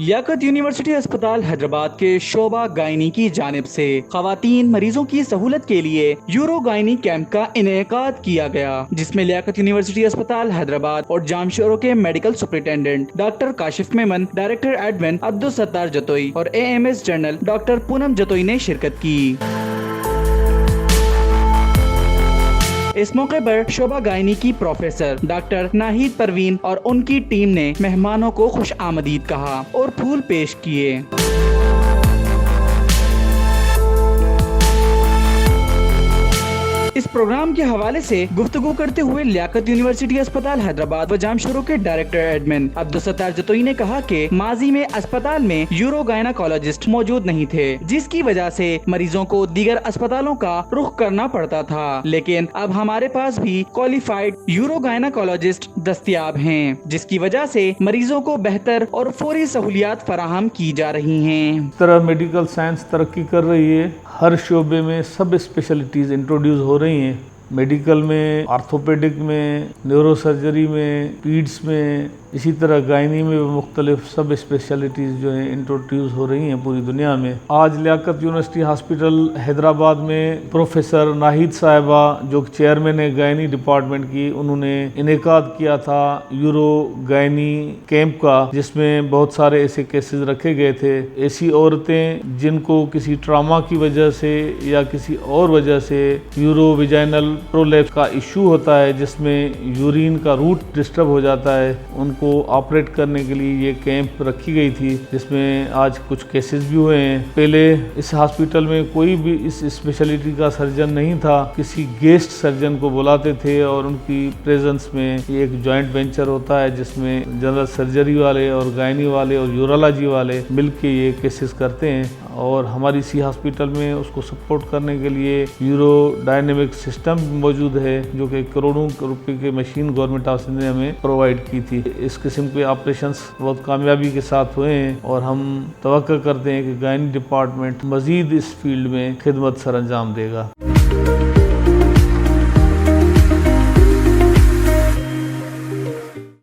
لیاقت university اسپتال حیدرآباد کے شعبہ گائنی کی جانب سے خواتین مریضوں کی سہولت کے لیے یورو گائنی کیمپ کا انعقاد کیا گیا، جس میں لیاقت یونیورسٹی اسپتال حیدرآباد اور جامشورو کے medical superintendent doctor Kashif Memon, director admin Abdul Sattar Jatoi اور AMS general doctor Poonam Jatoi نے شرکت کی۔ اس موقع پر شعبہ گائنی کی پروفیسر ڈاکٹر ناہید پروین اور ان کی ٹیم نے مہمانوں کو خوش آمدید کہا اور پھول پیش کیے۔ اس پروگرام کے حوالے سے گفتگو کرتے ہوئے لیاقت یونیورسٹی اسپتال حیدرآباد و جامشورو کے ڈائریکٹر ایڈمن عبدالستار جتوئی نے کہا کہ ماضی میں اسپتال میں یورو گائناکالوجسٹ موجود نہیں تھے، جس کی وجہ سے مریضوں کو دیگر اسپتالوں کا رخ کرنا پڑتا تھا، لیکن اب ہمارے پاس بھی کوالیفائڈ یورو گائناکالوجسٹ دستیاب ہیں، جس کی وجہ سے مریضوں کو بہتر اور فوری سہولیات فراہم کی جا رہی ہیں۔ اس طرح میڈیکل سائنس ترقی کر رہی ہے، ہر شعبے میں سب اسپیشلٹیز انٹروڈیوس ہو رہی ہیں، میڈیکل میں، آرتھوپیڈک میں، نیورو سرجری میں، پیڈس میں، اسی طرح گائنی میں مختلف سب اسپیشلٹیز جو ہیں انٹروڈیوس ہو رہی ہیں پوری دنیا میں۔ آج لیاقت یونیورسٹی ہاسپٹل حیدرآباد میں پروفیسر ناہید صاحبہ جو چیئرمین ہے گائنی ڈپارٹمنٹ کی، انہوں نے انعقاد کیا تھا یورو گائنی کیمپ کا، جس میں بہت سارے ایسے کیسز رکھے گئے تھے، ایسی عورتیں جن کو کسی ٹراما کی وجہ سے یا کسی اور وجہ سے یورو ویجائنل پرولیپس کا ایشو ہوتا ہے، جس میں یورین کا روٹ ڈسٹرب ہو جاتا ہے، ان کو آپریٹ کرنے کے لیے یہ کیمپ رکھی گئی تھی، جس میں آج کچھ کیسز بھی ہوئے ہیں۔ پہلے اس ہاسپٹل میں کوئی بھی اس اسپیشلٹی کا سرجن نہیں تھا، کسی گیسٹ سرجن کو بلاتے تھے اور ان کی پریزنس میں یہ ایک جوائنٹ وینچر ہوتا ہے، جس میں جنرل سرجری والے اور گائنی والے اور یورولوجی والے مل کے یہ کیسز کرتے ہیں، اور ہماری اسی ہاسپٹل میں اس کو سپورٹ کرنے کے لیے یورو ڈائنامک سسٹم موجود ہے، جو کہ کروڑوں روپے کی مشین گورنمنٹ آف انڈیا نے ہمیں پرووائڈ کی تھی۔ اس قسم کے آپریشنز بہت کامیابی کے ساتھ ہوئے ہیں، اور ہم توقع کرتے ہیں کہ گائنی ڈپارٹمنٹ مزید اس فیلڈ میں خدمت سر انجام دے گا۔